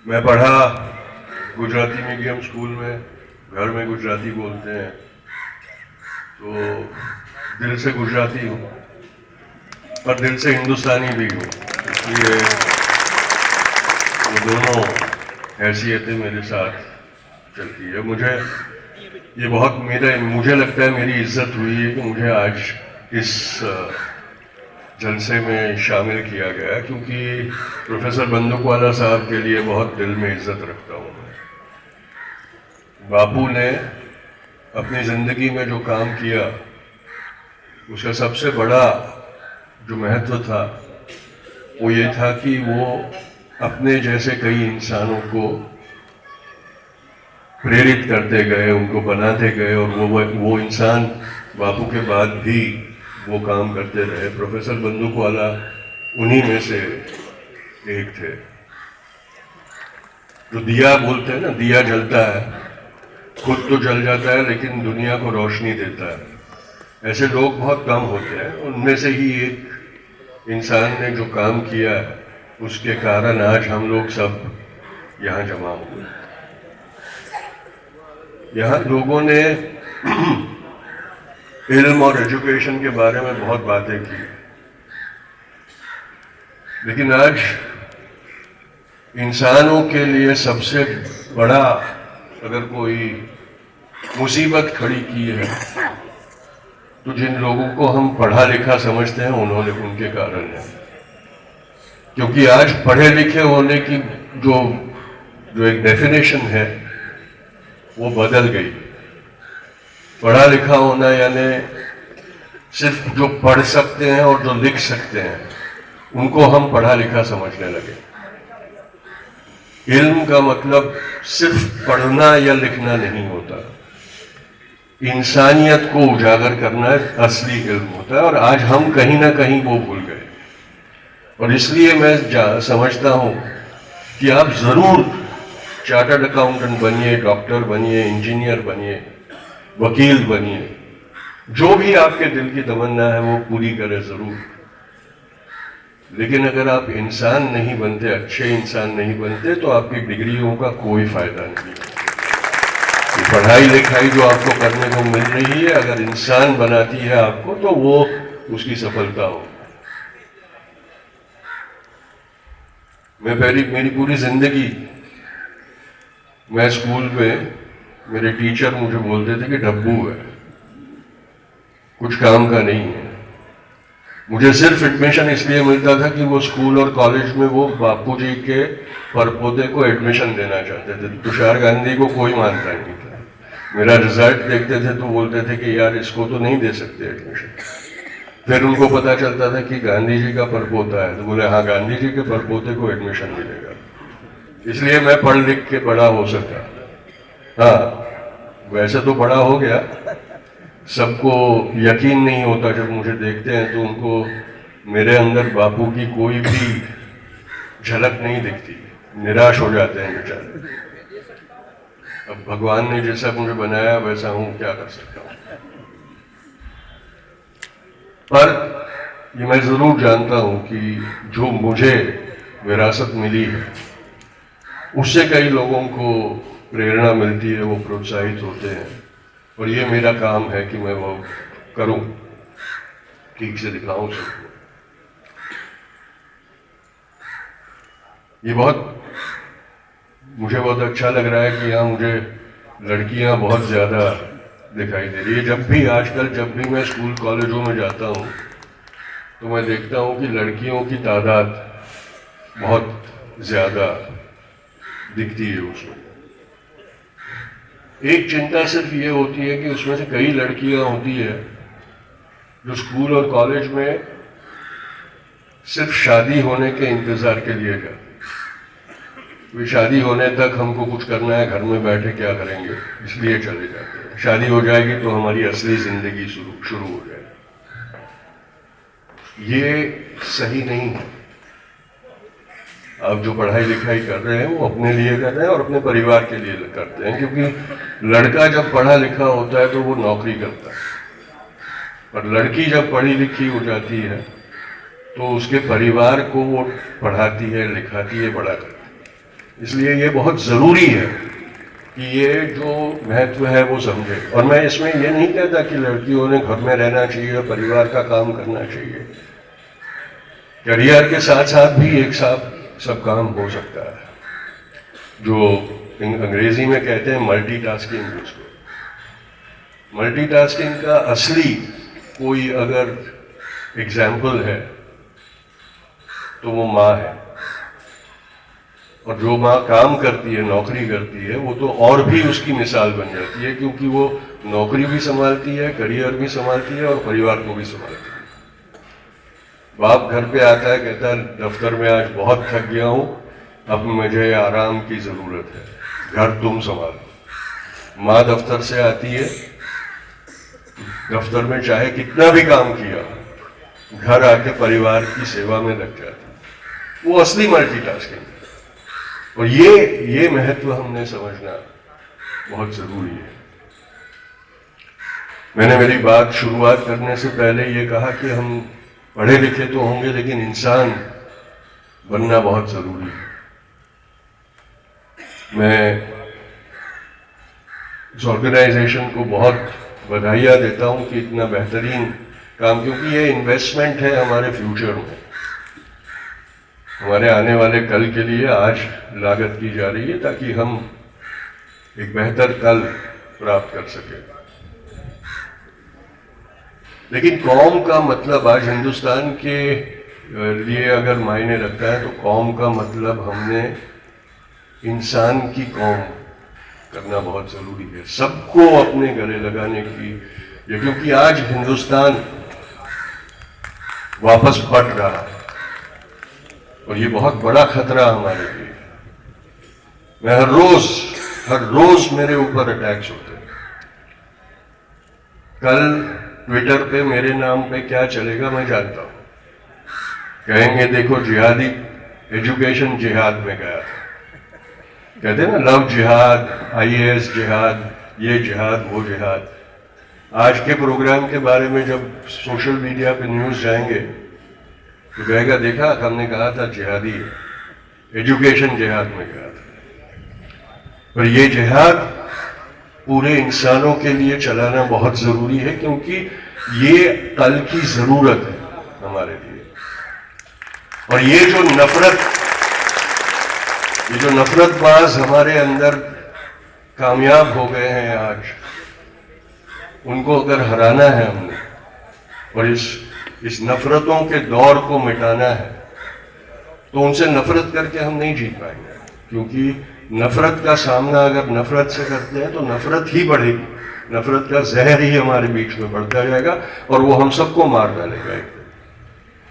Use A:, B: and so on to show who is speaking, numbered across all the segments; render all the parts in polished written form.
A: मैं पढ़ा Gujarati medium school में, घर में गुजराती बोलते हैं, तो दिल से गुजराती हूँ और दिल से हिंदुस्तानी भी हूँ, इसलिए वो दोनों हैसियतें मेरे साथ चलती है। मुझे ये बहुत मुझे लगता है मेरी इज्जत हुई है कि मुझे आज इस जलसे में शामिल किया गया, क्योंकि प्रोफेसर बंदूकवाला साहब के लिए बहुत दिल में इज्जत रखता हूँ मैं। बापू ने अपनी जिंदगी में जो काम किया उसका सबसे बड़ा जो महत्व था वो ये था कि वो अपने जैसे कई इंसानों को प्रेरित करते गए, उनको बनाते गए, और वो इंसान बापू के बाद भी वो काम करते रहे। प्रोफेसर बंदूकवाला उन्हीं में से एक थे। जो दिया बोलते हैं ना, दिया जलता है, खुद तो जल जाता है लेकिन दुनिया को रोशनी देता है। ऐसे लोग बहुत कम होते हैं, उनमें से ही एक इंसान ने जो काम किया उसके कारण आज हम लोग सब यहाँ जमा हुए। यहाँ लोगों ने इल्म और एजुकेशन के बारे में बहुत बातें की, लेकिन आज इंसानों के लिए सबसे बड़ा अगर कोई मुसीबत खड़ी की है तो जिन लोगों को हम पढ़ा लिखा समझते हैं उनके कारण है। क्योंकि आज पढ़े लिखे होने की जो एक डेफिनेशन है वो बदल गई। पढ़ा लिखा होना यानी सिर्फ जो पढ़ सकते हैं और जो लिख सकते हैं उनको हम पढ़ा लिखा समझने लगे। इल्म का मतलब सिर्फ पढ़ना या लिखना नहीं होता, इंसानियत को उजागर करना असली इल्म होता है, और आज हम कहीं ना कहीं वो भूल गए। और इसलिए मैं समझता हूं कि आप जरूर चार्टर्ड अकाउंटेंट बनिए, डॉक्टर बनिए, इंजीनियर बनिए, वकील बनिए, जो भी आपके दिल की तमन्ना है वो पूरी करें जरूर। लेकिन अगर आप इंसान नहीं बनते, अच्छे इंसान नहीं बनते, तो आपकी डिग्रियों का कोई फायदा नहीं। पढ़ाई लिखाई जो आपको करने को मिल रही है, अगर इंसान बनाती है आपको तो वो उसकी सफलता हो। मेरी पूरी जिंदगी मैं स्कूल में मेरे टीचर मुझे बोलते थे कि डब्बू है, कुछ काम का नहीं है। मुझे सिर्फ एडमिशन इसलिए मिलता था कि वो स्कूल और कॉलेज में वो बापूजी के परपोते को एडमिशन देना चाहते थे। तुषार गांधी को कोई मानता नहीं था। मेरा रिजल्ट देखते थे तो बोलते थे कि यार इसको तो नहीं दे सकते एडमिशन। फिर उनको पता चलता था कि गांधी जी का परपोता है तो बोले हाँ, गांधी जी के परपोते को एडमिशन मिलेगा। इसलिए मैं पढ़ लिख के बड़ा हो सका। हाँ, वैसे तो बड़ा हो गया। सबको यकीन नहीं होता, जब मुझे देखते हैं तो उनको मेरे अंदर बापू की कोई भी झलक नहीं दिखती, निराश हो जाते हैं बेचारे। अब भगवान ने जैसा मुझे बनाया वैसा हूं, क्या कर सकता हूं। पर ये मैं जरूर जानता हूं कि जो मुझे विरासत मिली है उससे कई लोगों को प्रेरणा मिलती है, वो प्रोत्साहित होते हैं, और ये मेरा काम है कि मैं वो करूं, ठीक से दिखाऊं सबको। ये मुझे बहुत अच्छा लग रहा है कि यहाँ मुझे लड़कियां बहुत ज्यादा दिखाई दे रही है। जब भी मैं स्कूल कॉलेजों में जाता हूँ तो मैं देखता हूँ कि लड़कियों की तादाद बहुत ज्यादा दिखती है उसमें। एक चिंता सिर्फ ये होती है कि उसमें से कई लड़कियां होती है जो स्कूल और कॉलेज में सिर्फ शादी होने के इंतजार के लिए जाती। वे शादी होने तक हमको कुछ करना है, घर में बैठे क्या करेंगे, इसलिए चले जाते हैं। शादी हो जाएगी तो हमारी असली जिंदगी शुरू हो जाएगी। ये सही नहीं है। आप जो पढ़ाई लिखाई कर रहे हैं वो अपने लिए कर रहे हैं और अपने परिवार के लिए करते हैं, क्योंकि लड़का जब पढ़ा लिखा होता है तो वो नौकरी करता है, और लड़की जब पढ़ी लिखी हो जाती है तो उसके परिवार को वो पढ़ाती है, लिखाती है, बड़ा करती है। इसलिए ये बहुत जरूरी है कि ये जो महत्व है वो समझे। और मैं इसमें ये नहीं कहता कि लड़कियों ने घर में रहना चाहिए, परिवार का काम करना चाहिए। करियर के साथ साथ भी एक साथ सब काम हो सकता है, जो अंग्रेजी में कहते हैं मल्टीटास्किंग। जिसको मल्टीटास्किंग का असली कोई अगर एग्जाम्पल है तो वो माँ है। और जो माँ काम करती है, नौकरी करती है, वो तो और भी उसकी मिसाल बन जाती है, क्योंकि वो नौकरी भी संभालती है, करियर भी संभालती है और परिवार को भी संभालती है। बाप घर पे आता है, कहता है दफ्तर में आज बहुत थक गया हूं, अब मुझे आराम की जरूरत है, घर तुम संभालो। माँ दफ्तर से आती है, दफ्तर में चाहे कितना भी काम किया, घर आके परिवार की सेवा में लग जाती। वो असली मल्टीटास्किंग है। और ये महत्व हमने समझना बहुत जरूरी है। मैंने मेरी बात शुरुआत करने से पहले ये कहा कि हम पढ़े लिखे तो होंगे, लेकिन इंसान बनना बहुत जरूरी है। मैं इस ऑर्गेनाइजेशन को बहुत बधाइयाँ देता हूं कि इतना बेहतरीन काम, क्योंकि ये इन्वेस्टमेंट है हमारे फ्यूचर में, हमारे आने वाले कल के लिए आज लागत की जा रही है, ताकि हम एक बेहतर कल प्राप्त कर सके। लेकिन कौम का मतलब आज हिंदुस्तान के लिए अगर मायने रखता है तो कौम का मतलब हमने इंसान की कौम करना बहुत जरूरी है, सबको अपने गले लगाने की। क्योंकि आज हिंदुस्तान वापस पट रहा है और ये बहुत बड़ा खतरा हमारे लिए। मैं हर रोज मेरे ऊपर अटैक्स होते हैं। कल ट्विटर पे मेरे नाम पे क्या चलेगा मैं जानता हूं। कहेंगे देखो जिहादी एजुकेशन जिहाद में गया था, कहते हैं ना लव जिहाद, आईएएस जिहाद, ये जिहाद वो जिहाद। आज के प्रोग्राम के बारे में जब सोशल मीडिया पे न्यूज जाएंगे तो कहेगा देखा हमने कहा था जिहादी एजुकेशन जिहाद में गया था। पर ये जिहाद पूरे इंसानों के लिए चलाना बहुत जरूरी है, क्योंकि ये कल की जरूरत है हमारे लिए। और ये जो नफरतबाज हमारे अंदर कामयाब हो गए हैं आज, उनको अगर हराना है हमने और इस नफरतों के दौर को मिटाना है तो उनसे नफरत करके हम नहीं जीत पाएंगे। क्योंकि नफरत का सामना अगर नफरत से करते हैं तो नफरत ही बढ़ेगी, नफरत का जहर ही हमारे बीच में बढ़ता जाएगा और वो हम सबको मार डालेगा।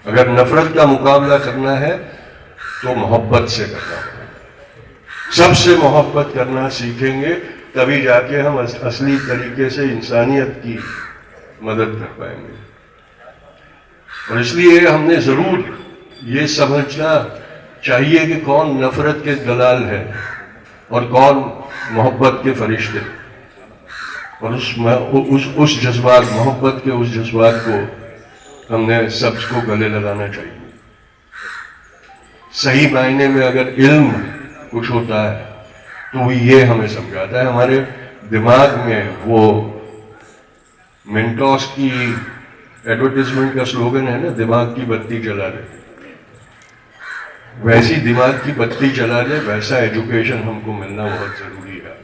A: अगर नफरत का मुकाबला करना है तो मोहब्बत से करना पड़ेगा। सबसे मोहब्बत करना सीखेंगे तभी जाके हम असली तरीके से इंसानियत की मदद कर पाएंगे। और इसलिए हमने जरूर ये समझना चाहिए कि कौन नफरत के दलाल है और कौन मोहब्बत के फरिश्ते। और उस जज्बात, मोहब्बत के उस जज्बात को हमने सबको गले लगाना चाहिए। सही मायने में अगर इल्म कुछ होता है तो ये हमें समझाता है। हमारे दिमाग में वो मिंटोस की एडवर्टाइजमेंट का स्लोगन है ना, दिमाग की बत्ती जला दे। वैसी दिमाग की बत्ती जला दे, वैसा एजुकेशन हमको मिलना बहुत जरूरी है।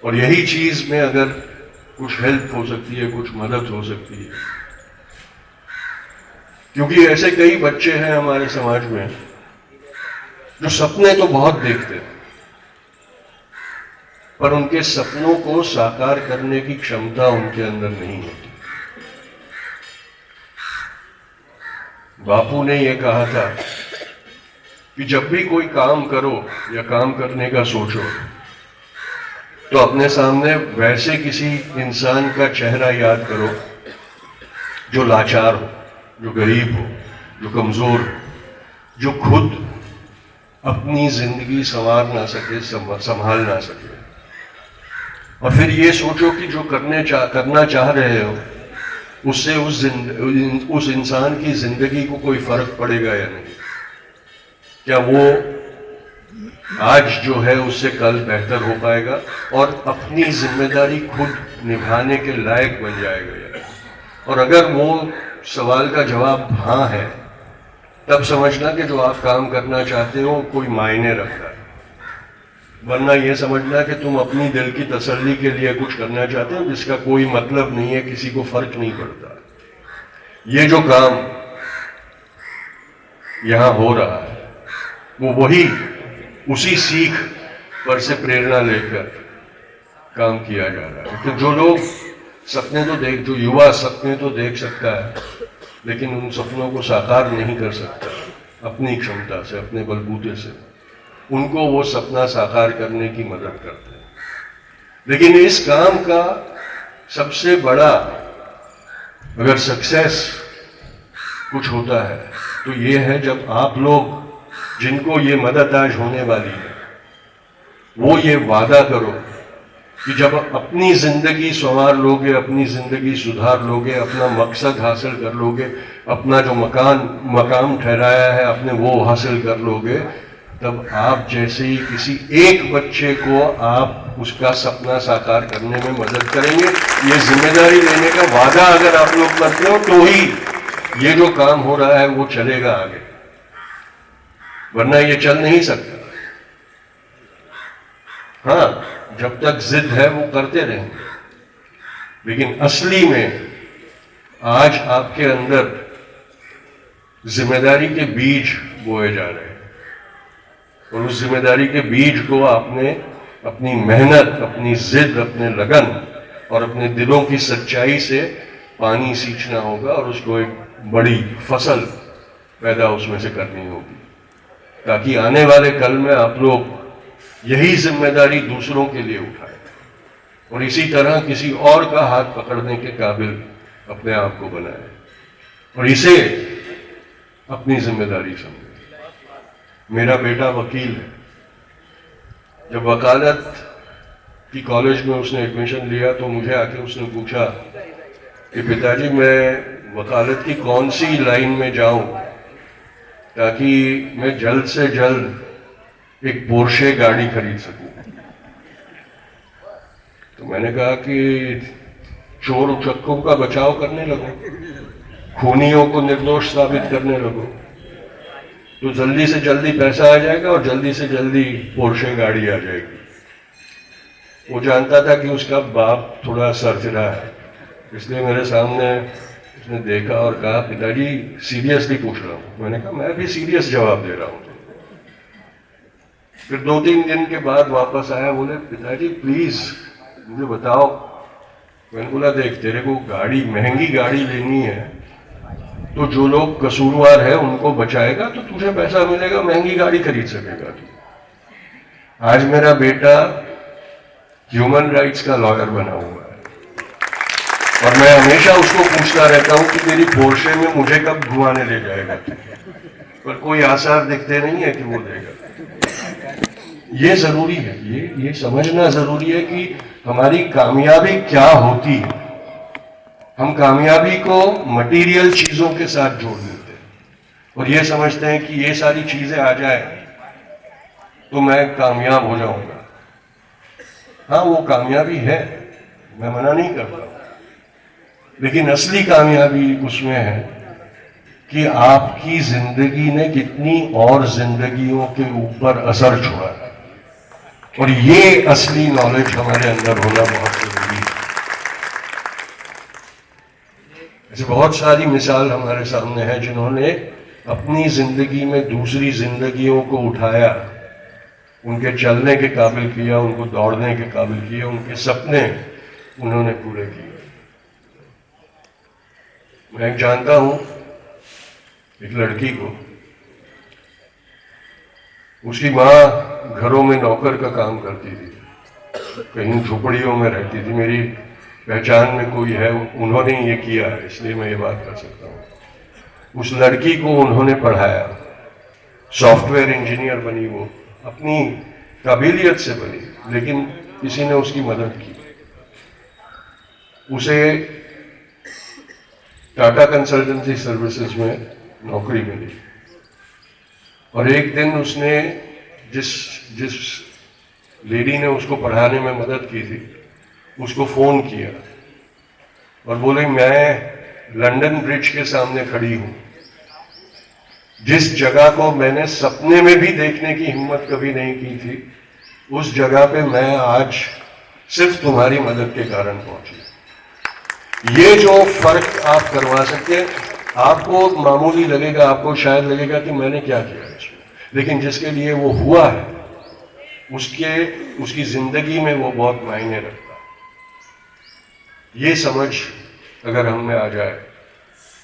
A: और यही चीज में अगर कुछ हेल्प हो सकती है, कुछ मदद हो सकती है, क्योंकि ऐसे कई बच्चे हैं हमारे समाज में जो सपने तो बहुत देखते हैं पर उनके सपनों को साकार करने की क्षमता उनके अंदर नहीं होती। बापू ने यह कहा था कि जब भी कोई काम करो या काम करने का सोचो तो अपने सामने वैसे किसी इंसान का चेहरा याद करो जो लाचार हो, जो गरीब हो, जो कमजोर हो, जो खुद अपनी जिंदगी संवार ना सके, संभाल ना सके। और फिर ये सोचो कि जो करना चाह रहे हो उससे उस इंसान की जिंदगी को कोई फर्क पड़ेगा या नहीं। क्या वो आज जो है उससे कल बेहतर हो पाएगा और अपनी जिम्मेदारी खुद निभाने के लायक बन जाएगा। और अगर वो सवाल का जवाब हाँ है, तब समझना कि जो आप काम करना चाहते हो कोई मायने रखता है, वरना यह समझना कि तुम अपनी दिल की तसल्ली के लिए कुछ करना चाहते हो जिसका कोई मतलब नहीं है, किसी को फर्क नहीं पड़ता। ये जो काम यहां हो रहा है वो वही उसी सीख पर से प्रेरणा लेकर काम किया जा रहा है। तो जो लोग सपने तो देख, जो युवा सपने तो देख सकता है लेकिन उन सपनों को साकार नहीं कर सकता अपनी क्षमता से, अपने बलबूते से, उनको वो सपना साकार करने की मदद करते हैं। लेकिन इस काम का सबसे बड़ा अगर सक्सेस कुछ होता है तो ये है जब आप लोग जिनको ये मदद आज होने वाली है वो ये वादा करो कि जब अपनी जिंदगी संवार लोगे, अपनी जिंदगी सुधार लोगे, अपना मकसद हासिल कर लोगे, अपना जो मकाम ठहराया है अपने वो हासिल कर लोगे, तब आप जैसे ही किसी एक बच्चे को आप उसका सपना साकार करने में मदद करेंगे। ये जिम्मेदारी लेने का वादा अगर आप लोग करते हो तो ही ये जो काम हो रहा है वो चलेगा आगे, वरना ये चल नहीं सकता। हाँ, जब तक जिद है वो करते रहेंगे, लेकिन असली में आज आपके अंदर जिम्मेदारी के बीज बोए जा रहे हैं और उस जिम्मेदारी के बीज को आपने अपनी मेहनत, अपनी जिद, अपने लगन और अपने दिलों की सच्चाई से पानी सींचना होगा और उसको एक बड़ी फसल पैदा उसमें से करनी होगी, ताकि आने वाले कल में आप लोग यही जिम्मेदारी दूसरों के लिए उठाएं और इसी तरह किसी और का हाथ पकड़ने के काबिल अपने आप को बनाएं और इसे अपनी जिम्मेदारी समझें। मेरा बेटा वकील है। जब वकालत की कॉलेज में उसने एडमिशन लिया तो मुझे आके उसने पूछा कि पिताजी मैं वकालत की कौन सी लाइन में जाऊं ताकि मैं जल्द से जल्द एक पोर्शे गाड़ी खरीद सकूं। तो मैंने कहा कि चोर उचक्कों का बचाव करने लगो, खूनियों को निर्दोष साबित करने लगो, तो जल्दी से जल्दी पैसा आ जाएगा और जल्दी से जल्दी पोर्शे गाड़ी आ जाएगी। वो जानता था कि उसका बाप थोड़ा सरफिरा है, इसलिए मेरे सामने उसने देखा और कहा पिताजी सीरियसली पूछ रहा हूं। मैंने कहा मैं भी सीरियस जवाब दे रहा हूं। फिर 2-3 दिन के बाद वापस आया, बोले पिताजी प्लीज मुझे बताओ। मैंने बोला देख तेरे को गाड़ी, महंगी गाड़ी लेनी है तो जो लोग कसूरवार है उनको बचाएगा तो तुझे पैसा मिलेगा, महंगी गाड़ी खरीद सकेगा तू। आज मेरा बेटा ह्यूमन राइट्स का लॉयर बना हुआ है और मैं हमेशा उसको पूछता रहता हूं कि तेरी पोर्शे में मुझे कब घुमाने ले जाएगा, पर कोई आसार दिखते नहीं है कि वो देगा। ये जरूरी है, ये समझना जरूरी है कि हमारी कामयाबी क्या होती है। हम कामयाबी को मटेरियल चीजों के साथ जोड़ लेते हैं और ये समझते हैं कि ये सारी चीजें आ जाए तो मैं कामयाब हो जाऊंगा। हाँ वो कामयाबी है, मैं मना नहीं करता, लेकिन असली कामयाबी उसमें है कि आपकी जिंदगी ने कितनी और जिंदगियों के ऊपर असर छोड़ा है और ये असली नॉलेज हमारे अंदर होना बहुत जरूरी है। ऐसे बहुत सारी मिसाल हमारे सामने है जिन्होंने अपनी जिंदगी में दूसरी जिंदगियों को उठाया, उनके चलने के काबिल किया, उनको दौड़ने के काबिल किया, उनके सपने उन्होंने पूरे किए। मैं जानता हूं एक लड़की को, उसकी माँ घरों में नौकर का काम करती थी, कहीं झोपड़ियों में रहती थी। मेरी पहचान में कोई है, उन्होंने ये किया है इसलिए मैं ये बात कर सकता हूँ। उस लड़की को उन्होंने पढ़ाया, सॉफ्टवेयर इंजीनियर बनी, वो अपनी काबिलियत से बनी, लेकिन किसी ने उसकी मदद की। उसे टाटा कंसल्टेंसी सर्विसेज में नौकरी मिली और एक दिन उसने जिस जिस लेडी ने उसको पढ़ाने में मदद की थी, उसको फोन किया और बोले मैं लंदन ब्रिज के सामने खड़ी हूं, जिस जगह को मैंने सपने में भी देखने की हिम्मत कभी नहीं की थी, उस जगह पे मैं आज सिर्फ तुम्हारी मदद के कारण पहुंची। ये जो फर्क आप करवा सकते हैं, आपको मामूली लगेगा, आपको शायद लगेगा कि मैंने क्या किया इसमें, लेकिन जिसके लिए वो हुआ है उसकी जिंदगी में वो बहुत मायने रखता है। ये समझ अगर हम में आ जाए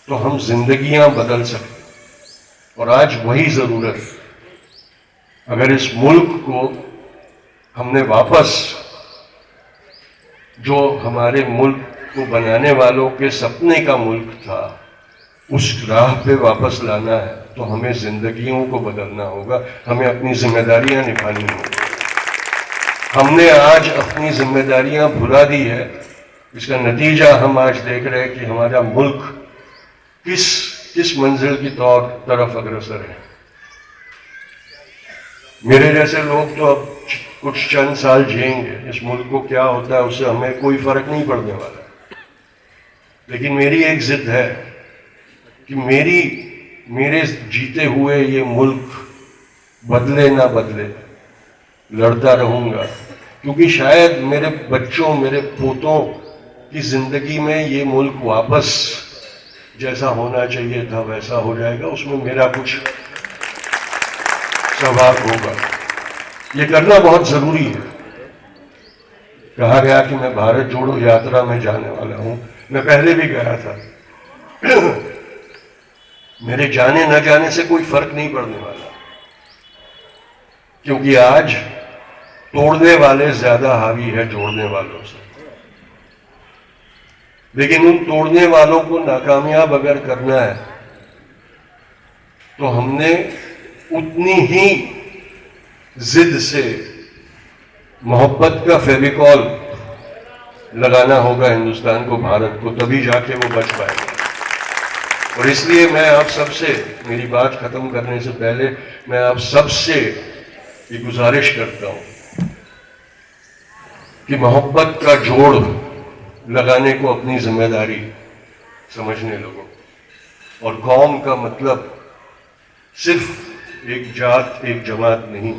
A: तो हम जिंदगियां बदल सकते हैं। और आज वही जरूरत है। अगर इस मुल्क को हमने वापस, जो हमारे मुल्क को बनाने वालों के सपने का मुल्क था, उस राह पे वापस लाना है तो हमें जिंदगियों को बदलना होगा, हमें अपनी जिम्मेदारियां निभानी होगी। हमने आज अपनी जिम्मेदारियां भुला दी है। इसका नतीजा हम आज देख रहे हैं कि हमारा मुल्क किस मंजिल की तरफ अग्रसर है। मेरे जैसे लोग तो अब कुछ चंद साल जिएंगे, इस मुल्क को क्या होता है उससे हमें कोई फर्क नहीं पड़ने वाला। लेकिन मेरी एक जिद है कि मेरे जीते हुए ये मुल्क बदले ना बदले, लड़ता रहूंगा, क्योंकि शायद मेरे बच्चों, मेरे पोतों की जिंदगी में ये मुल्क वापस जैसा होना चाहिए था वैसा हो जाएगा, उसमें मेरा कुछ स्वभाव होगा। ये करना बहुत जरूरी है। कहा गया कि मैं भारत जोड़ो यात्रा में जाने वाला हूं, मैं पहले भी गया था। मेरे जाने न जाने से कोई फर्क नहीं पड़ने वाला, क्योंकि आज तोड़ने वाले ज्यादा हावी है जोड़ने वालों से। लेकिन उन तोड़ने वालों को नाकामयाब अगर करना है तो हमने उतनी ही जिद से मोहब्बत का फेविकॉल लगाना होगा हिंदुस्तान को, भारत को, तभी जाके वो बच पाएगा। और इसलिए मैं आप सबसे, मेरी बात खत्म करने से पहले मैं आप सबसे ये गुजारिश करता हूं कि मोहब्बत का जोड़ लगाने को अपनी जिम्मेदारी समझने लगो, और कौम का मतलब सिर्फ एक जात, एक जमात नहीं,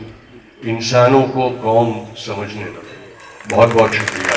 A: इंसानों को कौम समझने लगो। बहुत बहुत शुक्रिया।